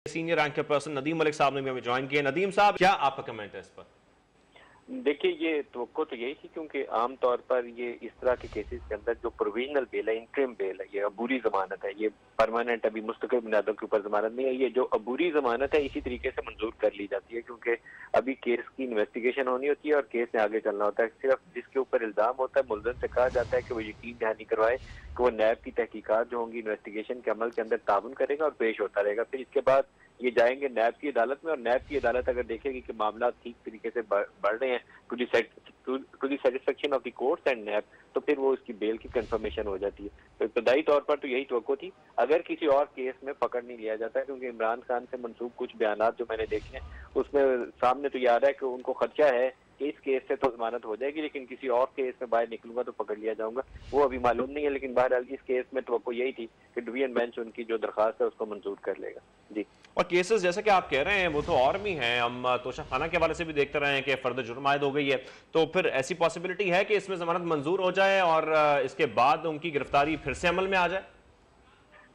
Senior anchor person Nadeem Malik साहब ने भी हमें ज्वाइन किया। नदीम साहब, क्या आपका कमेंट है इस पर? देखिए, ये तवक्को तो यही थी, क्योंकि आम तौर पर ये इस तरह के केसेस के अंदर जो प्रोविजनल बेल है, इंटरिम बेल है, ये अबूरी जमानत है, ये परमानेंट अभी मुस्तकिल बुनियादों के ऊपर जमानत नहीं है। ये जो अबूरी जमानत है इसी तरीके से मंजूर कर ली जाती है, क्योंकि अभी केस की इन्वेस्टिगेशन होनी होती है और केस में आगे चलना होता है। सिर्फ जिसके ऊपर इल्जाम होता है, मुलजम से कहा जाता है कि वो यकीन दहानी करवाए कि वो नैब की तहकीकात जो होंगी इन्वेस्टिगेशन के अमल के अंदर ताउन करेगा और पेश होता रहेगा। फिर इसके बाद ये जाएंगे नैब की अदालत में, और नैब की अदालत अगर देखेगी कि मामला ठीक तरीके से बढ़ रहे हैं to the satisfaction of the courts and NAB, तो फिर वो उसकी बेल की कंफर्मेशन हो जाती है। तो इब्तदाई तौर पर तो यही तवक्को थी, अगर किसी और केस में पकड़ नहीं लिया जाता, क्योंकि इमरान खान से मंसूब कुछ बयानात जो मैंने देखे हैं उसमें सामने तो ये आ रहा है कि उनको खदशा है कि इस केस से तो जमानत हो जाएगी, लेकिन किसी और केस में बाहर निकलूंगा तो पकड़ लिया जाऊंगा, वो अभी मालूम नहीं है। लेकिन बहरहाल इस केस में तवक्को यही थी कि डिवीजन बेंच उनकी जो दरखास्त है उसको मंजूर कर लेगा। जी, और केसेस जैसे कि आप कह रहे हैं वो तो और भी हैं, हम तोशा खाना के हवाले से भी देखते रहे हैं कि फर्द जुर्म आयद हो गई है, तो फिर ऐसी पॉसिबिलिटी है कि इसमें जमानत मंजूर हो जाए और इसके बाद उनकी गिरफ्तारी फिर से अमल में आ जाए?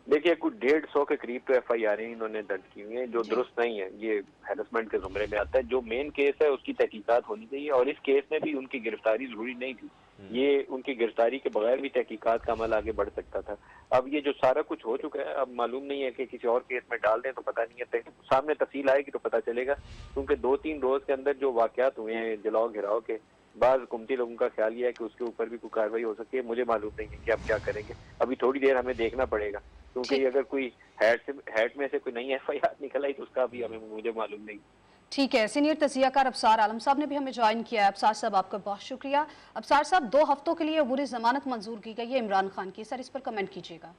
देखिए, कुछ 150 के करीब तो FIR इन्होंने दर्ज की हुई है, जो दुरुस्त नहीं है, ये हैरेसमेंट के जुमरे में आता है। जो मेन केस है उसकी तहकीकात होनी चाहिए, और इस केस में भी उनकी गिरफ्तारी जरूरी नहीं थी। ये उनकी गिरफ्तारी के बगैर भी तहकीकात का अमल आगे बढ़ सकता था। अब ये जो सारा कुछ हो चुका है, अब मालूम नहीं है कि किसी और केस में डाल दें तो पता नहीं है, सामने तफसील आएगी तो पता चलेगा। क्योंकि 2-3 रोज के अंदर जो वाकयात हुए हैं जलाओ घिराव के, बाद हुकूमती लोगों का ख्याल यह है कि उसके ऊपर भी कोई कार्रवाई हो सकती है। मुझे मालूम नहीं है कि आप क्या करेंगे, अभी थोड़ी देर हमें देखना पड़ेगा, क्योंकि अगर कोई हैट में से कोई नई FIR निकल आई तो उसका भी मुझे मालूम नहीं। ठीक है, सीनियर तजियाकार अबसार आलम साहब ने भी हमें ज्वाइन किया है। अबसार साहब, आपका बहुत शुक्रिया। अबसार साहब, 2 हफ्तों के लिए अबूरी जमानत मंजूर की गई है इमरान खान की, सर इस पर कमेंट कीजिएगा।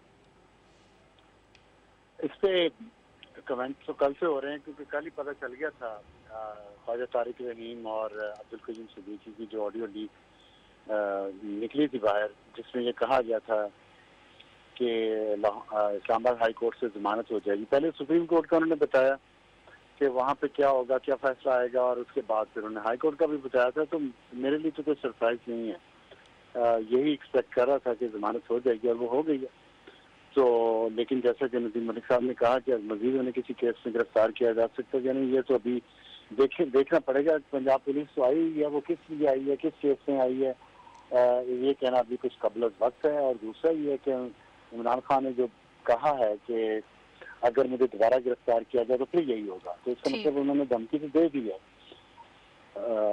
इस पे कमेंट तो कल से हो रहे हैं, क्योंकि कल ही पता चल गया था ख्वाजा तारिक रहीम और अब्दुल कयूम सिद्दीकी की जो ऑडियो लीक निकली थी बाहर, जिसमें ये कहा गया था कि इस्लामाबाद हाई कोर्ट से जमानत हो जाएगी। पहले सुप्रीम कोर्ट का उन्होंने बताया कि वहाँ पे क्या होगा, क्या फैसला आएगा, और उसके बाद फिर उन्होंने हाई कोर्ट का भी बताया था। तो मेरे लिए तो कोई सरप्राइज नहीं है, यही एक्सपेक्ट कर रहा था कि जमानत हो जाएगी, और वो हो गई है। तो लेकिन जैसा कि नदीम मलिक साहब ने कहा कि मजीद उन्हें किसी केस में गिरफ्तार किया जा सकता है या नहीं, ये तो अभी देखना पड़ेगा। पंजाब पुलिस तो आई है, वो किस लिए आई है, किस केस में आई है, ये कहना अभी कुछ कबल वक्त है। और दूसरा ये है कि इमरान खान ने जो कहा है कि अगर मुझे दोबारा गिरफ्तार किया जाए तो फिर यही होगा, तो इसका मतलब उन्होंने धमकी तो दे दी है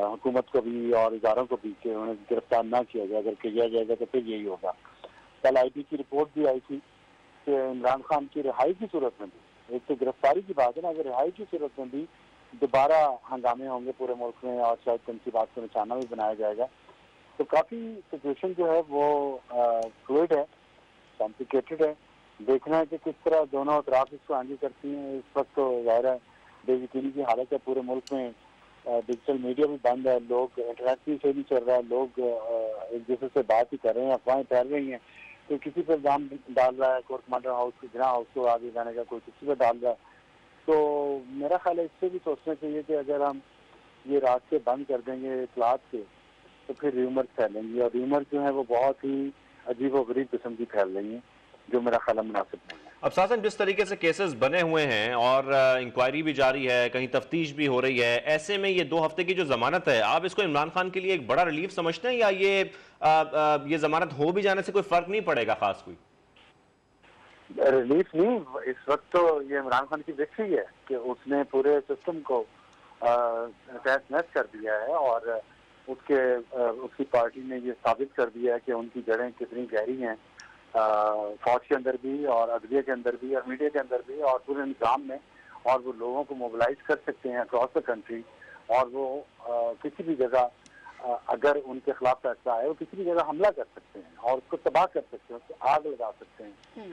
हुकूमत को भी और इदारों को भी कि उन्हें गिरफ्तार ना किया जाए, अगर किया जाएगा तो फिर यही होगा। कल IB की रिपोर्ट भी आई थी कि इमरान खान की रिहाई की सूरत में भी, एक तो गिरफ्तारी की बात है ना, अगर रिहाई की सूरत में भी दोबारा हंगामे होंगे पूरे मुल्क में, और शायद तनसीबात को निशाना भी बनाया जाएगा। तो काफी सिचुएशन जो है वो फ्लूइड है, कॉम्प्लिकेटेड है। देखना है कि किस तरह दोनों अतराफ इसको आगे करती हैं। इस वक्त तो जाहिर है बेयकीनी की हालत है पूरे मुल्क में, डिजिटल मीडिया भी बंद है, लोग इंटरनेट भी सही नहीं चल रहा है, लोग एक दूसरे से बात ही कर रहे हैं, अफवाहें फैल रही हैं। तो किसी पर इल्जाम डाल रहा है कोर्ट कमांडर हाउस को, जिना हाउस को आगे जाने का, कोई किसी पर डाल रहा है। तो मेरा ख्याल है इससे भी सोचना चाहिए कि अगर हम ये रास्ते बंद कर देंगे इतलात के, तो फिर र्यूमर फैलेंगी, और र्यूमर जो है वो बहुत ही अजीब और गरीब किस्म की फैल रही हैं, जो मेरा ख्याल मुनासिब नहीं है। अब सासन जिस तरीके से केसेस बने हुए हैं और इंक्वायरी भी जारी है, कहीं तफ्तीश भी हो रही है, ऐसे में ये 2 हफ्ते की जो जमानत है, आप इसको इमरान खान के लिए एक बड़ा रिलीफ समझते हैं, या ये जमानत हो भी जाने से कोई फर्क नहीं पड़ेगा खास कोई? रिलीफ नहीं, इस वक्त तो ये इमरान खान की विक्ट्री है कि उसने पूरे सिस्टम को तहस नहस कर दिया है, और उसकी पार्टी ने ये साबित कर दिया है कि उनकी जड़ें कितनी गहरी हैं, फौज के अंदर भी और अदलिया के अंदर भी और मीडिया के अंदर भी और पूरे निज़ाम में, और वो लोगों को मोबिलाइज कर सकते हैं अक्रॉस द कंट्री, और वो किसी भी जगह अगर उनके खिलाफ फैसला आए वो किसी भी जगह हमला कर सकते हैं और उसको तबाह कर सकते हैं, उसको आग लगा सकते हैं।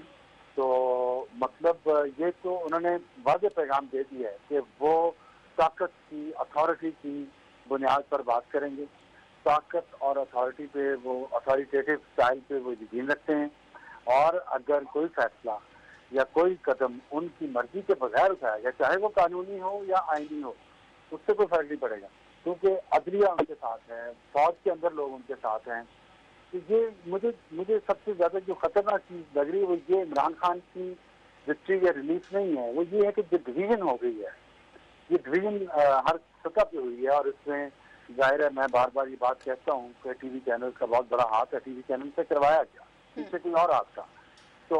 तो मतलब ये तो उन्होंने वाज़े पैगाम दे दिया है कि वो ताकत की, अथॉरिटी की बुनियाद पर बात करेंगे। ताकत और अथॉरिटी पे, वो अथॉरिटेटिव स्टाइल पे वो यकीन रखते हैं, और अगर कोई फैसला या कोई कदम उनकी मर्जी के बगैर उठाया जाए, चाहे वो कानूनी हो या आईनी हो, उससे कोई फर्क नहीं पड़ेगा, क्योंकि अदलिया उनके साथ है, फौज के अंदर लोग उनके साथ हैं। तो ये मुझे सबसे ज्यादा जो खतरनाक चीज लग रही है वो ये इमरान खान की विक्ट्री या रिलीफ नहीं है, वो ये है कि जो डिवीजन हो गई है, ये डिवीजन हर सतह पे हुई है। और इसमें जाहिर है, मैं बार बार ये बात कहता हूँ कि टीवी चैनल का बहुत बड़ा हाथ है। टीवी चैनल से करवाया गया, इससे कोई और हाथ था, तो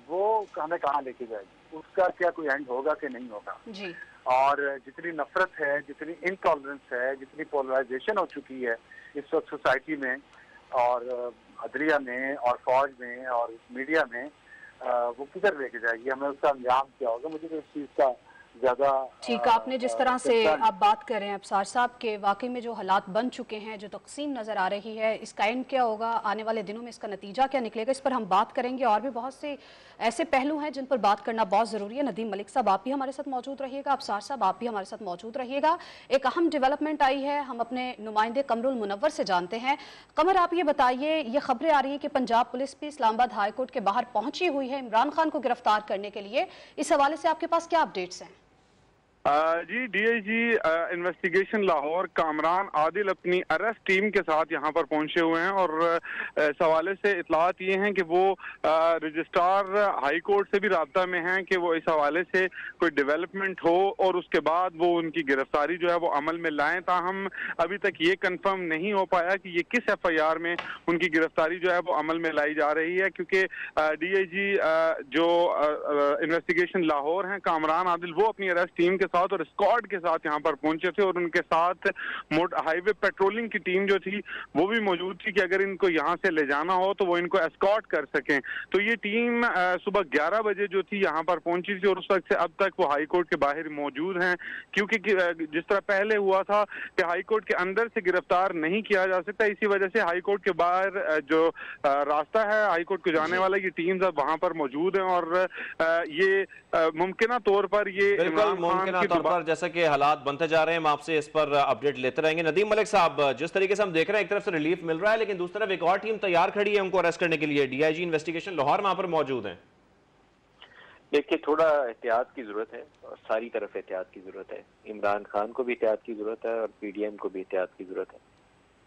वो हमें कहाँ लेके जाएगी, उसका क्या कोई एंड होगा कि नहीं होगा जी। और जितनी नफरत है, जितनी इनटॉलरेंस है, जितनी पोलराइजेशन हो चुकी है इस वक्त सोसाइटी में और अदलिया में और फौज में और मीडिया में, वो किधर लेके जाएगी, हमें उसका अंजाम क्या होगा, मुझे तो इस चीज़ का ज़्यादा ठीक। आपने जिस तरह से आप बात कर रहे हैं अफसार साहब के, वाकई में जो हालात बन चुके हैं, जो तकसीम नज़र आ रही है, इसका एंड क्या होगा, आने वाले दिनों में इसका नतीजा क्या निकलेगा, इस पर हम बात करेंगे। और भी बहुत से ऐसे पहलू हैं जिन पर बात करना बहुत ज़रूरी है। नदीम मलिक साहब, आप भी हमारे साथ मौजूद रहिएगा, अफसार साहब आप भी हमारे साथ मौजूद रहिएगा। एक अहम डेवलपमेंट आई है, हम अपने नुमाइंदे कमरुल मुनव्वर से जानते हैं। कमर, आप ये बताइए, ये खबरें आ रही है कि पंजाब पुलिस भी इस्लामाबाद हाई कोर्ट के बाहर पहुंची हुई है इमरान खान को गिरफ्तार करने के लिए, इस हवाले से आपके पास क्या अपडेट्स हैं? जी, डीआईजी इन्वेस्टिगेशन लाहौर कामरान आदिल अपनी अरेस्ट टीम के साथ यहाँ पर पहुंचे हुए हैं और इस हवाले से इतलात ये हैं कि वो रजिस्ट्रार हाई कोर्ट से भी राब्ता में हैं कि वो इस हवाले से कोई डेवलपमेंट हो और उसके बाद वो उनकी गिरफ्तारी जो है वो अमल में लाएं। ताहम अभी तक ये कंफर्म नहीं हो पाया कि ये किस एफआईआर में उनकी गिरफ्तारी जो है वो अमल में लाई जा रही है, क्योंकि डीआईजी जो इन्वेस्टिगेशन लाहौर हैं कामरान आदिल, वो अपनी अरेस्ट टीम के साथ और स्क्वाड के साथ यहाँ पर पहुंचे थे और उनके साथ हाईवे पेट्रोलिंग की टीम जो थी वो भी मौजूद थी कि अगर इनको यहाँ से ले जाना हो तो वो इनको एस्कॉर्ट कर सकें। तो ये टीम सुबह 11 बजे जो थी यहाँ पर पहुंची थी और उस वक्त से अब तक वो हाई कोर्ट के बाहर मौजूद हैं, क्योंकि जिस तरह पहले हुआ था कि हाई कोर्ट के अंदर से गिरफ्तार नहीं किया जा सकता, इसी वजह से हाई कोर्ट के बाहर जो रास्ता है हाई कोर्ट को जाने वाला, ये टीम्स अब वहां पर मौजूद हैं और ये मुमकिन तौर पर ये तौर पर जैसा कि हालात बनते जा रहे हैं, हम आपसे इस पर अपडेट लेते रहेंगे। नदीम मलिक साहब, जिस तरीके से हम देख रहे हैं, एक तरफ से रिलीफ मिल रहा है लेकिन दूसरी तरफ एक और टीम तैयार खड़ी है उनको अरेस्ट करने के लिए। डीआईजी इन्वेस्टिगेशन लाहौर वहां पर मौजूद है। देखिए, थोड़ा एहतियात की जरूरत है और सारी तरफ एहतियात की जरूरत है। इमरान खान को भी एहतियात की जरूरत है और पीडीएम को भी एहतियात की जरूरत है।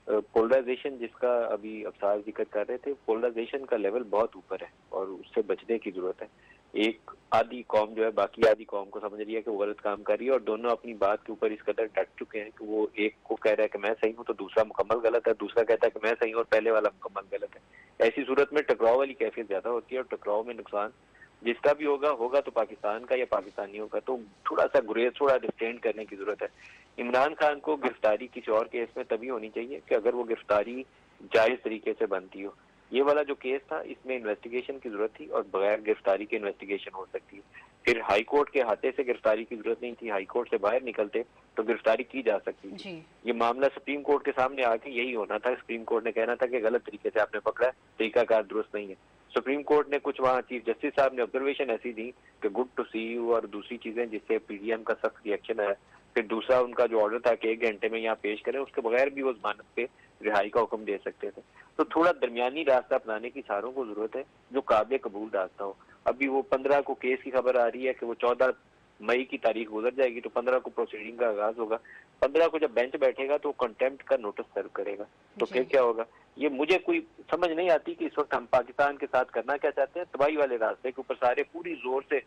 पोलराइजेशन जिसका अभी अफसार जिक्र कर रहे थे, पोलराइजेशन का लेवल बहुत ऊपर है और उससे बचने की जरूरत है। एक आधी कौम जो है बाकी आधी कौम को समझ रही है कि वो गलत काम कर रही है और दोनों अपनी बात के ऊपर इस कदर डट चुके हैं कि वो एक को कह रहा है कि मैं सही हूँ तो दूसरा मुकम्मल गलत है, दूसरा कहता है कि मैं सही हूँ और पहले वाला मुकम्मल गलत है। ऐसी सूरत में टकराव वाली कैफियत ज्यादा होती है और टकराव में नुकसान जिसका भी होगा तो पाकिस्तान का या पाकिस्तानियों का। तो थोड़ा सा गुरेज, थोड़ा रिस्ट्रेंट करने की जरूरत है। इमरान खान को गिरफ्तारी किसी और केस में तभी होनी चाहिए कि अगर वो गिरफ्तारी जायज तरीके से बनती हो। ये वाला जो केस था इसमें इन्वेस्टिगेशन की जरूरत थी और बगैर गिरफ्तारी के इन्वेस्टिगेशन हो सकती है। फिर हाई कोर्ट के हाथे से गिरफ्तारी की जरूरत नहीं थी, हाई कोर्ट से बाहर निकलते तो गिरफ्तारी की जा सकती थी। ये मामला सुप्रीम कोर्ट के सामने आके यही होना था। सुप्रीम कोर्ट ने कहना था कि गलत तरीके से आपने पकड़ा है, तरीकाकार दुरुस्त नहीं है। सुप्रीम कोर्ट ने कुछ वहाँ चीफ जस्टिस साहब ने ऑब्जर्वेशन ऐसी दी कि गुड टू सी यू और दूसरी चीजें जिससे पीडीएम का सख्त रिएक्शन है। फिर दूसरा उनका जो ऑर्डर था कि 1 घंटे में यहाँ पेश करें, उसके बगैर भी वो जमानत पे रिहाई का हुक्म दे सकते थे। तो थोड़ा दरमियानी रास्ता अपनाने की सारों को जरूरत है जो काबिल कबूल रास्ता हो। अभी वो 15 को केस की खबर आ रही है कि वो 14 मई की तारीख गुजर जाएगी तो 15 को प्रोसीडिंग का आगाज होगा। 15 को जब बेंच बैठेगा तो कंटेम्प्ट का नोटिस सर्व करेगा। तो फिर क्या होगा, ये मुझे कोई समझ नहीं आती कि इस वक्त हम पाकिस्तान के साथ करना क्या चाहते हैं। तबाही वाले रास्ते के ऊपर सारे पूरी जोर से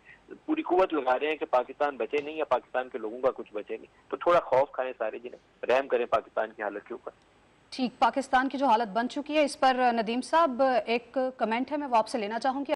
पूरी कुव्वत लगा रहे हैं कि पाकिस्तान बचे नहीं या पाकिस्तान के लोगों का कुछ बचे नहीं। तो थोड़ा खौफ खाएं सारे, जिन्हें रहम करें पाकिस्तान की हालत के ऊपर। ठीक, पाकिस्तान की जो हालत बन चुकी है इस पर नदीम साहब एक कमेंट है, मैं वो आपसे लेना चाहूंगी।